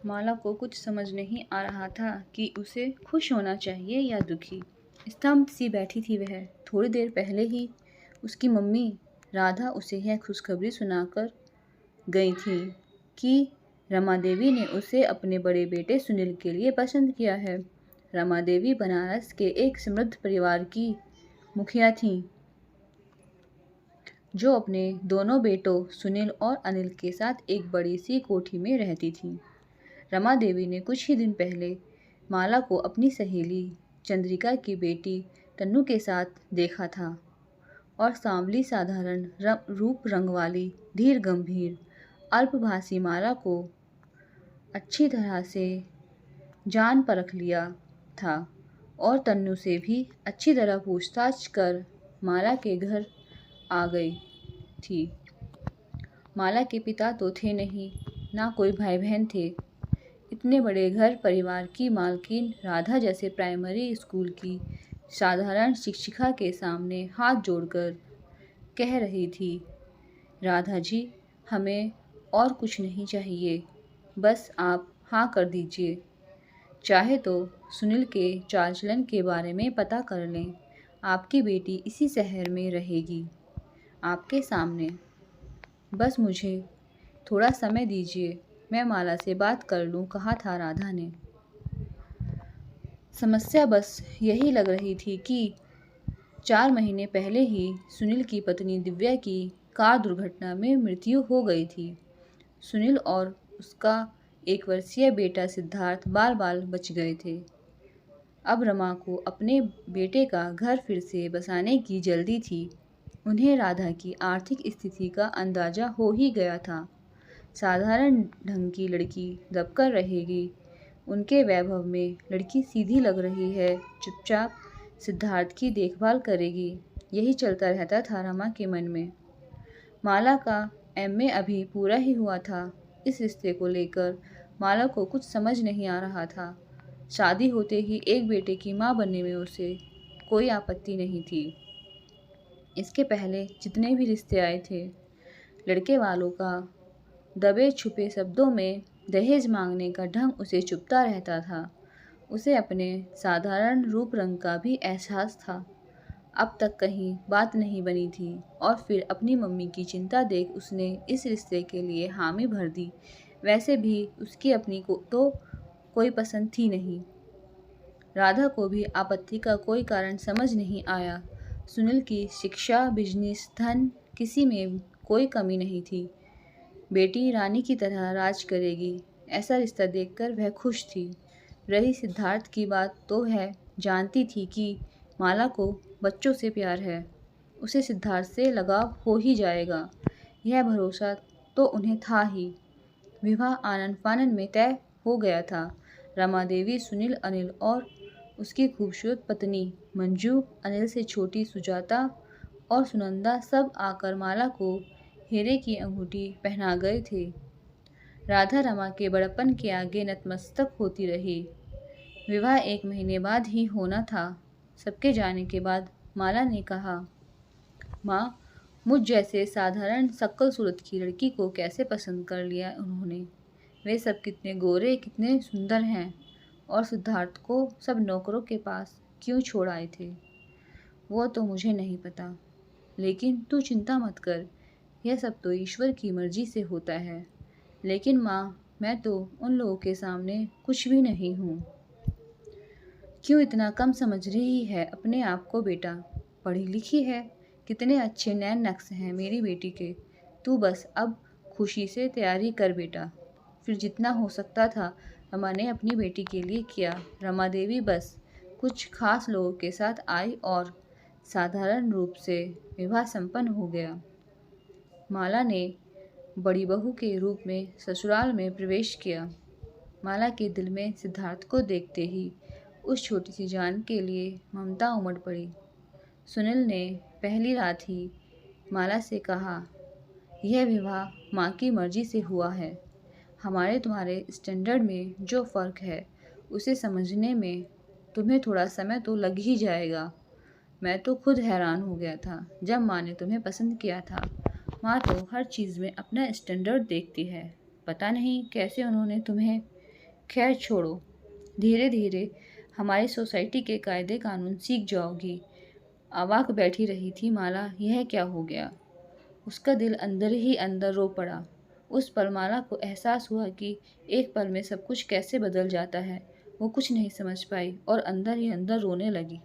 माला को कुछ समझ नहीं आ रहा था कि उसे खुश होना चाहिए या दुखी। स्तब्ध सी बैठी थी वह। थोड़ी देर पहले ही उसकी मम्मी राधा उसे यह खुशखबरी सुनाकर गई थी कि रमा देवी ने उसे अपने बड़े बेटे सुनील के लिए पसंद किया है। रमा देवी बनारस के एक समृद्ध परिवार की मुखिया थीं, जो अपने दोनों बेटों सुनील और अनिल के साथ एक बड़ी सी कोठी में रहती थीं। रमा देवी ने कुछ ही दिन पहले माला को अपनी सहेली चंद्रिका की बेटी तन्नू के साथ देखा था और सांवली साधारण रूप रंग वाली धीर गंभीर अल्पभाषी माला को अच्छी तरह से जान परख लिया था और तन्नू से भी अच्छी तरह पूछताछ कर माला के घर आ गई थी। माला के पिता तो थे नहीं, ना कोई भाई बहन थे। इतने बड़े घर परिवार की मालकिन राधा जैसे प्राइमरी स्कूल की साधारण शिक्षिका के सामने हाथ जोड़कर कह रही थी, राधा जी, हमें और कुछ नहीं चाहिए, बस आप हाँ कर दीजिए। चाहे तो सुनील के चाल चलन के बारे में पता कर लें। आपकी बेटी इसी शहर में रहेगी, आपके सामने। बस मुझे थोड़ा समय दीजिए, मैं माला से बात कर लूँ, कहा था राधा ने। समस्या बस यही लग रही थी कि 4 महीने पहले ही सुनील की पत्नी दिव्या की कार दुर्घटना में मृत्यु हो गई थी। सुनील और उसका 1 वर्षीय बेटा सिद्धार्थ बाल बाल बच गए थे। अब रमा को अपने बेटे का घर फिर से बसाने की जल्दी थी। उन्हें राधा की आर्थिक स्थिति का अंदाजा हो ही गया था। साधारण ढंग की लड़की दबकर रहेगी, उनके वैभव में लड़की सीधी लग रही है, चुपचाप सिद्धार्थ की देखभाल करेगी, यही चलता रहता था रमा के मन में। माला का एमए अभी पूरा ही हुआ था। इस रिश्ते को लेकर माला को कुछ समझ नहीं आ रहा था। शादी होते ही एक बेटे की मां बनने में उसे कोई आपत्ति नहीं थी। इसके पहले जितने भी रिश्ते आए थे, लड़के वालों का दबे छुपे शब्दों में दहेज मांगने का ढंग उसे चुभता रहता था। उसे अपने साधारण रूप रंग का भी एहसास था। अब तक कहीं बात नहीं बनी थी और फिर अपनी मम्मी की चिंता देख उसने इस रिश्ते के लिए हामी भर दी। वैसे भी उसकी अपनी को तो कोई पसंद थी नहीं। राधा को भी आपत्ति का कोई कारण समझ नहीं आया। सुनील की शिक्षा, बिजनेस, धन, किसी में कोई कमी नहीं थी। बेटी रानी की तरह राज करेगी, ऐसा रिश्ता देखकर वह खुश थी। रही सिद्धार्थ की बात, तो वह जानती थी कि माला को बच्चों से प्यार है, उसे सिद्धार्थ से लगाव हो ही जाएगा। यह भरोसा तो उन्हें था ही। विवाह आनन फानन में तय हो गया था। रमा देवी, सुनील, अनिल और उसकी खूबसूरत पत्नी मंजू, अनिल से छोटी सुजाता और सुनंदा सब आकर माला को हीरे की अंगूठी पहना गए थे। राधा रमा के बड़प्पन के आगे नतमस्तक होती रही। विवाह 1 महीने बाद ही होना था। सबके जाने के बाद माला ने कहा, माँ, मुझ जैसे साधारण शक्ल सूरत की लड़की को कैसे पसंद कर लिया उन्होंने। वे सब कितने गोरे, कितने सुंदर हैं, और सिद्धार्थ को सब नौकरों के पास क्यों छोड़ आए थे, वो तो मुझे नहीं पता। लेकिन तू चिंता मत कर, यह सब तो ईश्वर की मर्जी से होता है। लेकिन माँ, मैं तो उन लोगों के सामने कुछ भी नहीं हूँ। क्यों इतना कम समझ रही है अपने आप को बेटा? पढ़ी लिखी है, कितने अच्छे नैन नक्श हैं मेरी बेटी के। तू बस अब खुशी से तैयारी कर बेटा। फिर जितना हो सकता था रमा ने अपनी बेटी के लिए किया। रमा देवी बस कुछ खास लोगों के साथ आई और साधारण रूप से विवाह संपन्न हो गया। माला ने बड़ी बहू के रूप में ससुराल में प्रवेश किया। माला के दिल में सिद्धार्थ को देखते ही उस छोटी सी जान के लिए ममता उमड़ पड़ी। सुनील ने पहली रात ही माला से कहा, यह विवाह माँ की मर्जी से हुआ है। हमारे तुम्हारे स्टैंडर्ड में जो फ़र्क है उसे समझने में तुम्हें थोड़ा समय तो लग ही जाएगा। मैं तो खुद हैरान हो गया था जब माँ ने तुम्हें पसंद किया था। माँ तो हर चीज़ में अपना स्टैंडर्ड देखती है। पता नहीं कैसे उन्होंने तुम्हें। खैर छोड़ो, धीरे धीरे हमारी सोसाइटी के कायदे कानून सीख जाओगी। अवाक बैठी रही थी माला, यह क्या हो गया? उसका दिल अंदर ही अंदर रो पड़ा। उस पल माला को एहसास हुआ कि एक पल में सब कुछ कैसे बदल जाता है। वो कुछ नहीं समझ पाई और अंदर ही अंदर रोने लगी।